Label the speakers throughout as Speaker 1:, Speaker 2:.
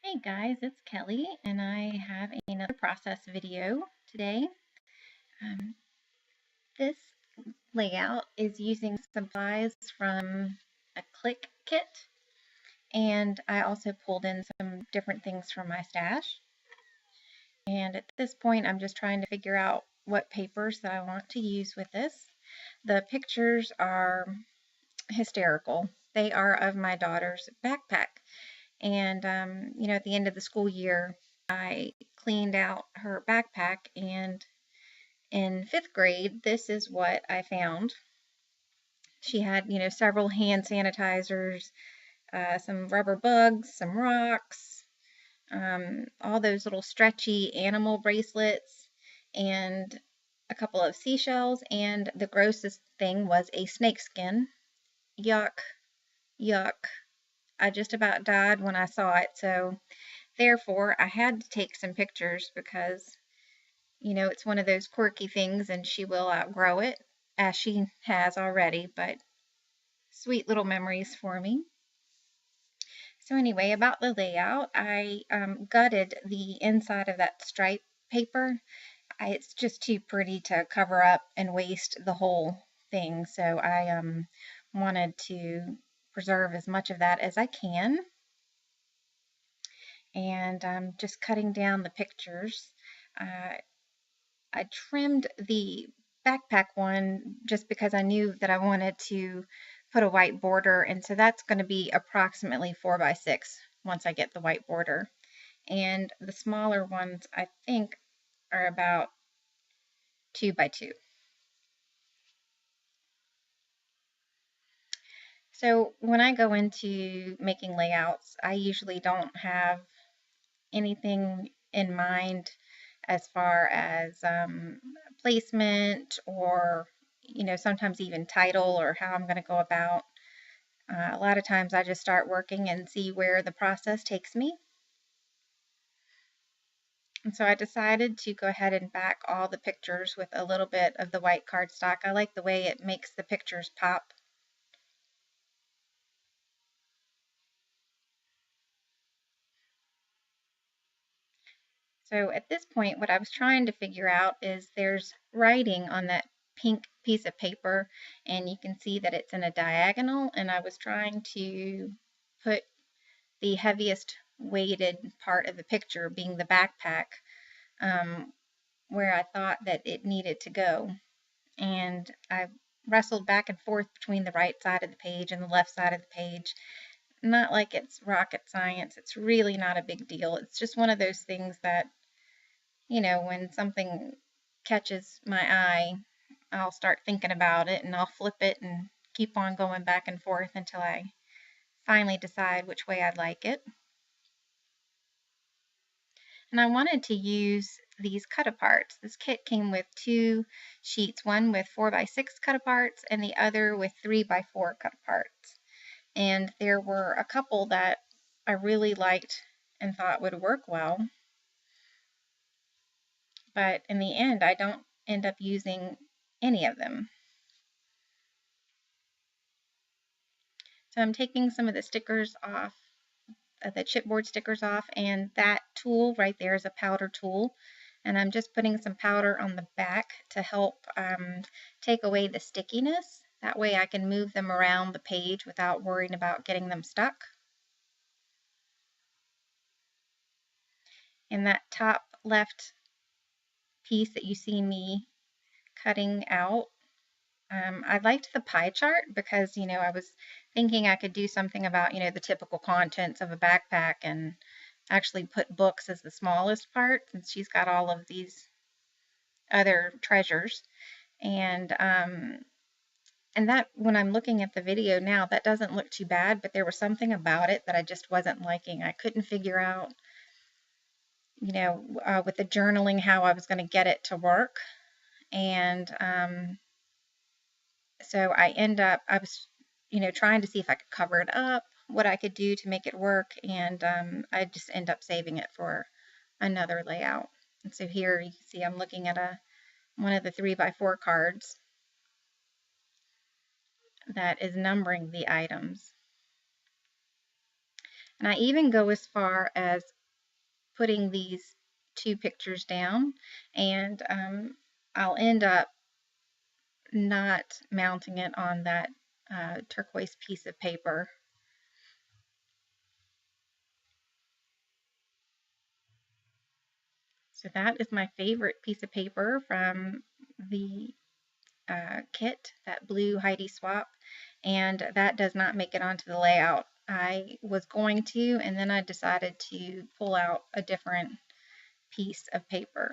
Speaker 1: Hey guys, it's Kelly, and I have another process video today. Um, this layout is using supplies from a Click kit, and I also pulled in some different things from my stash. And at this point, I'm just trying to figure out what papers that I want to use with this. The pictures are hysterical. They are of my daughter's backpack. And, at the end of the school year, I cleaned out her backpack, and in fifth grade, this is what I found. She had, several hand sanitizers, some rubber bugs, some rocks, all those little stretchy animal bracelets, and a couple of seashells, and the grossest thing was a snake skin. Yuck, yuck. I just about died when I saw it, so therefore, I had to take some pictures because, it's one of those quirky things and she will outgrow it, as she has already, but sweet little memories for me. So anyway, about the layout, I gutted the inside of that stripe paper. It's just too pretty to cover up and waste the whole thing, so I wanted to preserve as much of that as I can. And I'm just cutting down the pictures. I trimmed the backpack one just because I knew that I wanted to put a white border, and so that's going to be approximately 4 by 6 once I get the white border. And the smaller ones, I think, are about 2 by 2. So when I go into making layouts, I usually don't have anything in mind as far as placement or, sometimes even title or how I'm going to go about. A lot of times I just start working and see where the process takes me. And so I decided to go ahead and back all the pictures with a little bit of the white cardstock. I like the way it makes the pictures pop. So at this point, what I was trying to figure out is there's writing on that pink piece of paper, and you can see that it's in a diagonal, and I was trying to put the heaviest weighted part of the picture, being the backpack, where I thought that it needed to go. And I wrestled back and forth between the right side of the page and the left side of the page. Not like it's rocket science. It's really not a big deal. It's just one of those things that, when something catches my eye, I'll start thinking about it and I'll flip it and keep on going back and forth until I finally decide which way I'd like it. And I wanted to use these cut-aparts. This kit came with 2 sheets, one with 4 by 6 cut-aparts and the other with 3 by 4 cut-aparts. And there were a couple that I really liked and thought would work well. But in the end, I don't end up using any of them. So I'm taking some of the stickers off, the chipboard stickers off, and that tool right there is a powder tool. And I'm just putting some powder on the back to help take away the stickiness. That way I can move them around the page without worrying about getting them stuck. And that top left piece that you see me cutting out, I liked the pie chart because, I was thinking I could do something about, the typical contents of a backpack and actually put books as the smallest part since she's got all of these other treasures. And that, when I'm looking at the video now, that doesn't look too bad, but there was something about it that I just wasn't liking. I couldn't figure out, with the journaling, how I was going to get it to work. And so I was, trying to see if I could cover it up, what I could do to make it work, and I just end up saving it for another layout. And so here you can see I'm looking at one of the 3 by 4 cards that is numbering the items. And I even go as far as putting these two pictures down, and I'll end up not mounting it on that turquoise piece of paper. So that is my favorite piece of paper from the kit, that blue Heidi Swap, and that does not make it onto the layout. I was going to, and then I decided to pull out a different piece of paper.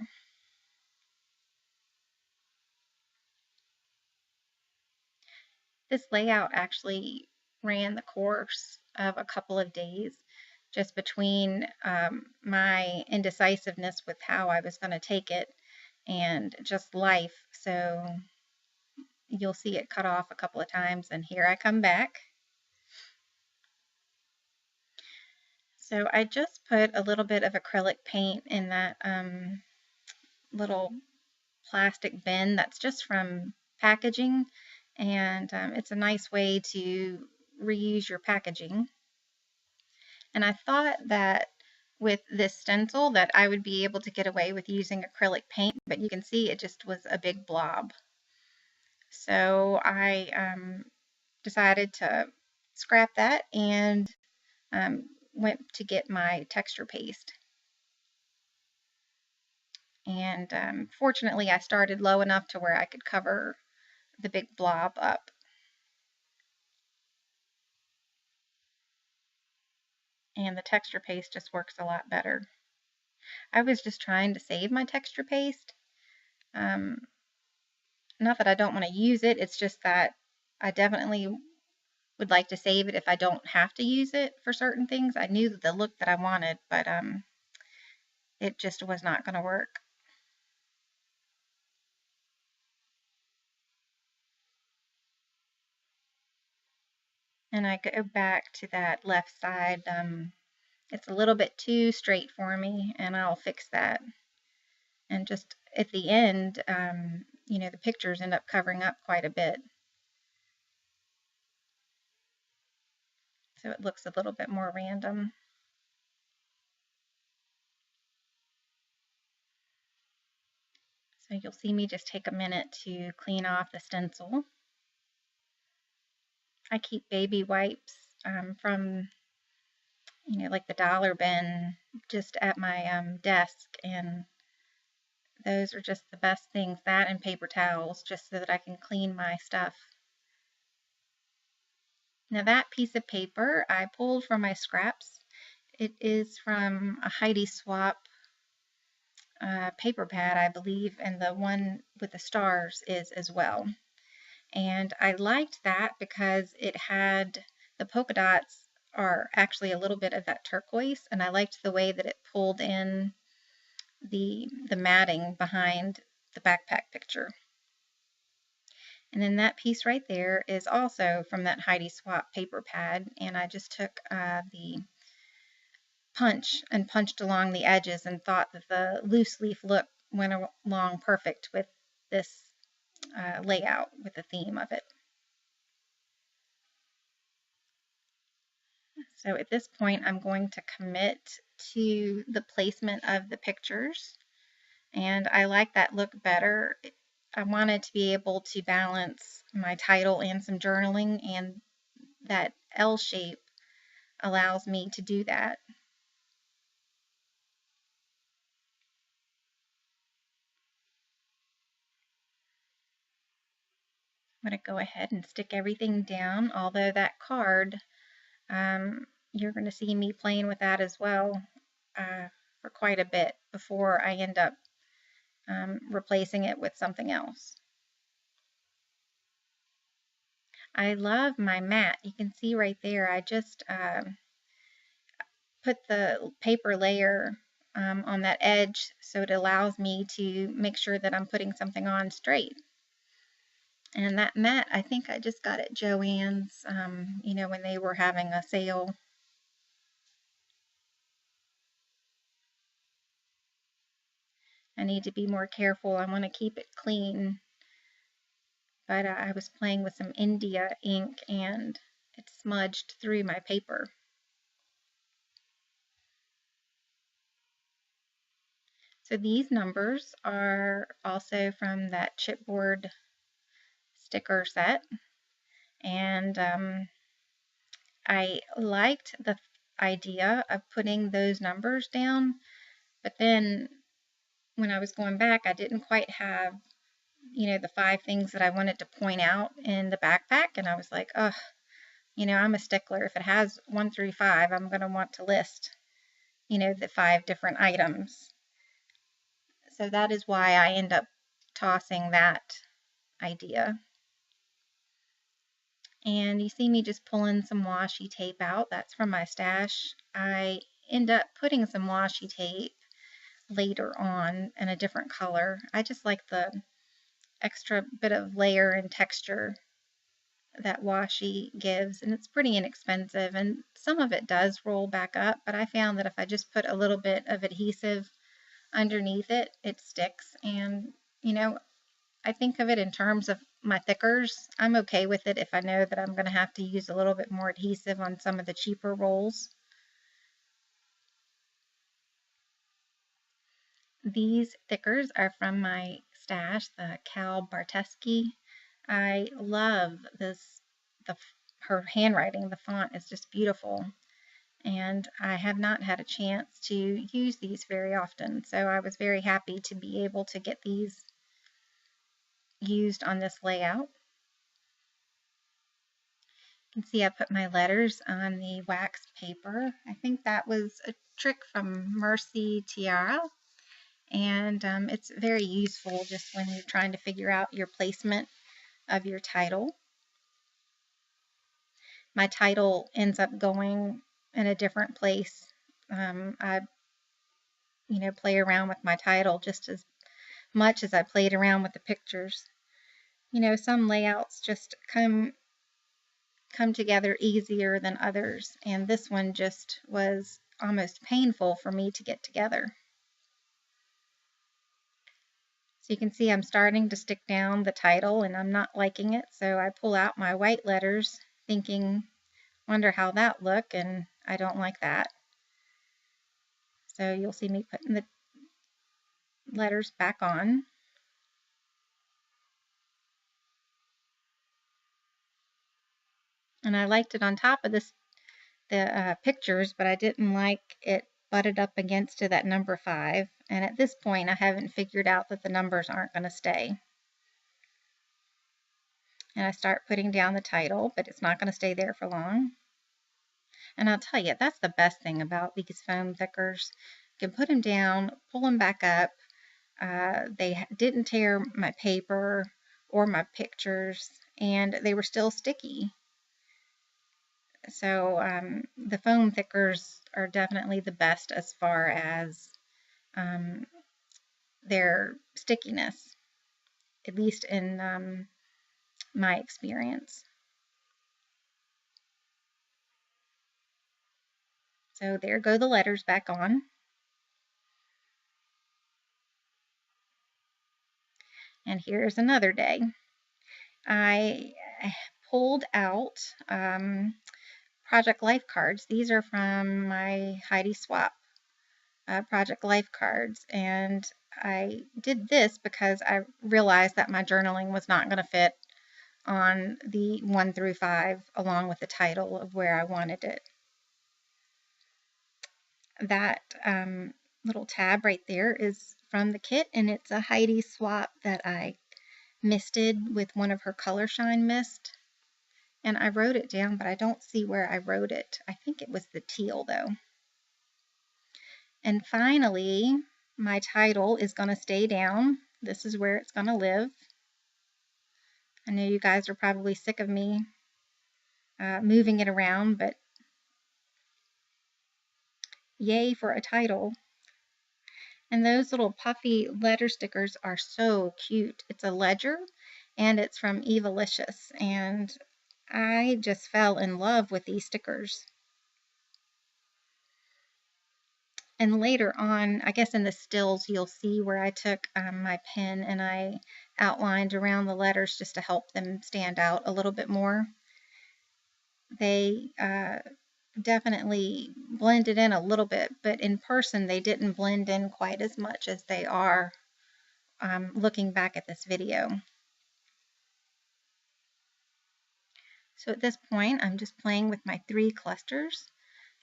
Speaker 1: This layout actually ran the course of a couple of days, just between my indecisiveness with how I was going to take it and just life. So you'll see it cut off a couple of times, and here I come back. So I just put a little bit of acrylic paint in that little plastic bin that's just from packaging, and it's a nice way to reuse your packaging. And I thought that with this stencil that I would be able to get away with using acrylic paint, but you can see it just was a big blob. So I decided to scrap that and went to get my texture paste. And fortunately, I started low enough to where I could cover the big blob up. And the texture paste just works a lot better. I was just trying to save my texture paste. Not that I don't want to use it, it's just that I definitely would like to save it if I don't have to use it for certain things. I knew the look that I wanted, but it just was not going to work. And I go back to that left side. It's a little bit too straight for me, and I'll fix that. And just at the end, you know, the pictures end up covering up quite a bit. So it looks a little bit more random. So you'll see me just take a minute to clean off the stencil. I keep baby wipes from, you know, like the dollar bin just at my desk, and those are just the best things, that and paper towels, just so that I can clean my stuff. Now that piece of paper I pulled from my scraps. It is from a Heidi Swap paper pad, I believe, and the one with the stars is as well. And I liked that because it had the polka dots are actually a little bit of that turquoise, and I liked the way that it pulled in the matting behind the backpack picture. And then that piece right there is also from that Heidi Swap paper pad, and I just took the punch and punched along the edges and thought that the loose leaf look went along perfect with this layout, with the theme of it. So at this point, I'm going to commit to the placement of the pictures, and I like that look better. I wanted to be able to balance my title and some journaling, and that L shape allows me to do that. I'm going to go ahead and stick everything down, although that card, you're going to see me playing with that as well for quite a bit before I end up replacing it with something else. I love my mat. You can see right there, I just put the paper layer on that edge so it allows me to make sure that I'm putting something on straight. And that mat, I think I just got at Joann's, you know, when they were having a sale. I need to be more careful. I want to keep it clean. But I was playing with some India ink and it smudged through my paper. So these numbers are also from that chipboard sticker set, and I liked the idea of putting those numbers down, but then when I was going back, I didn't quite have, the 5 things that I wanted to point out in the backpack, and I was like, oh, I'm a stickler. If it has 1 through 5, I'm going to want to list, the 5 different items. So that is why I end up tossing that idea. And you see me just pulling some washi tape out. That's from my stash. I end up putting some washi tape later on in a different color. I just like the extra bit of layer and texture that washi gives, and it's pretty inexpensive, and some of it does roll back up, but I found that if I just put a little bit of adhesive underneath it, it sticks. And I think of it in terms of my thickers. I'm okay with it if I know that I'm going to have to use a little bit more adhesive on some of the cheaper rolls. These thickers are from my stash, the Cal Barteski. I love her handwriting. The font is just beautiful, and I have not had a chance to use these very often, so I was very happy to be able to get these used on this layout. You can see I put my letters on the wax paper. I think that was a trick from Mercy Tiara, and it's very useful just when you're trying to figure out your placement of your title. My title ends up going in a different place. I play around with my title just as much as I played around with the pictures. Some layouts just come together easier than others, and this one just was almost painful for me to get together. So you can see I'm starting to stick down the title, and I'm not liking it, so I pull out my white letters thinking, wonder how that look, and I don't like that. So you'll see me putting the letters back on. And I liked it on top of the pictures, but I didn't like it butted up against to that number 5. And at this point, I haven't figured out that the numbers aren't going to stay. And I start putting down the title, but it's not going to stay there for long. And I'll tell you, that's the best thing about these foam thickers. You can put them down, pull them back up. They didn't tear my paper or my pictures, and they were still sticky. So the foam thickers are definitely the best as far as their stickiness, at least in my experience. So there go the letters back on. And here's another day. I pulled out Project Life cards. These are from my Heidi Swapp Project Life cards, and I did this because I realized that my journaling was not going to fit on the 1 through 5 along with the title of where I wanted it. That little tab right there is from the kit, and it's a Heidi Swapp that I misted with one of her Color Shine mist. And I wrote it down, but I don't see where I wrote it. I think it was the teal, though. And finally, my title is going to stay down. This is where it's going to live. I know you guys are probably sick of me moving it around, but yay for a title. And those little puffy letter stickers are so cute. It's a ledger, and it's from Evalicious, and I just fell in love with these stickers. And later on, I guess in the stills, you'll see where I took my pen and I outlined around the letters just to help them stand out a little bit more. They definitely blended in a little bit, but in person they didn't blend in quite as much as they are looking back at this video. So at this point, I'm just playing with my 3 clusters.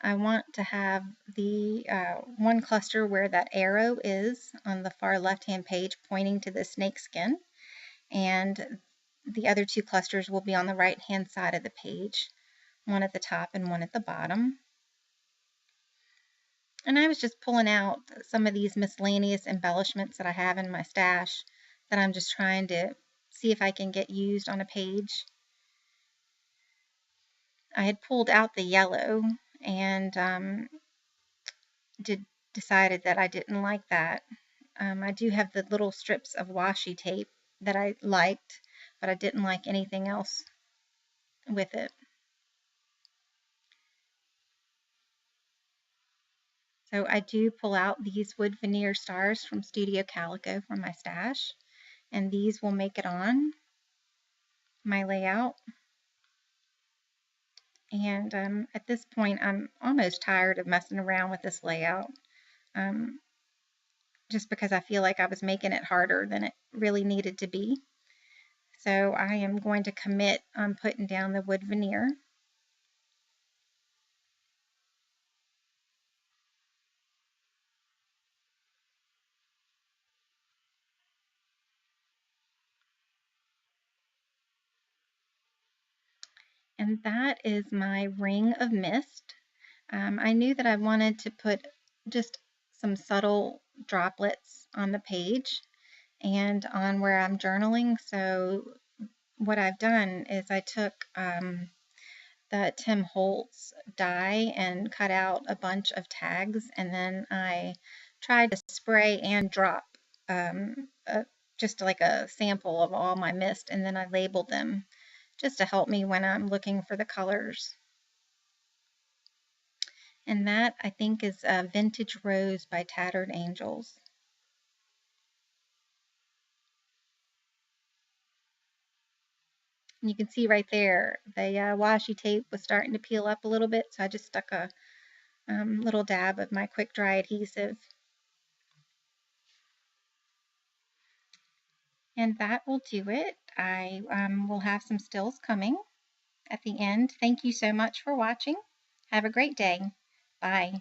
Speaker 1: I want to have the one cluster where that arrow is on the far left-hand page pointing to the snake skin, and the other 2 clusters will be on the right-hand side of the page, one at the top and one at the bottom. And I was just pulling out some of these miscellaneous embellishments that I have in my stash that I'm just trying to see if I can get used on a page. I had pulled out the yellow and decided that I didn't like that. I do have the little strips of washi tape that I liked, but I didn't like anything else with it. So I do pull out these wood veneer stars from Studio Calico from my stash, and these will make it on my layout. And at this point, I'm almost tired of messing around with this layout, just because I feel like I was making it harder than it really needed to be. So I am going to commit on putting down the wood veneer. And that is my ring of mist. I knew that I wanted to put just some subtle droplets on the page and on where I'm journaling. So what I've done is I took the Tim Holtz die and cut out a bunch of tags, and then I tried to spray and drop just like a sample of all my mist, and then I labeled them just to help me when I'm looking for the colors. And that, I think, is Vintage Rose by Tattered Angels. And you can see right there, the washi tape was starting to peel up a little bit, so I just stuck a little dab of my quick dry adhesive. And that will do it. I will have some stills coming at the end. Thank you so much for watching. Have a great day. Bye.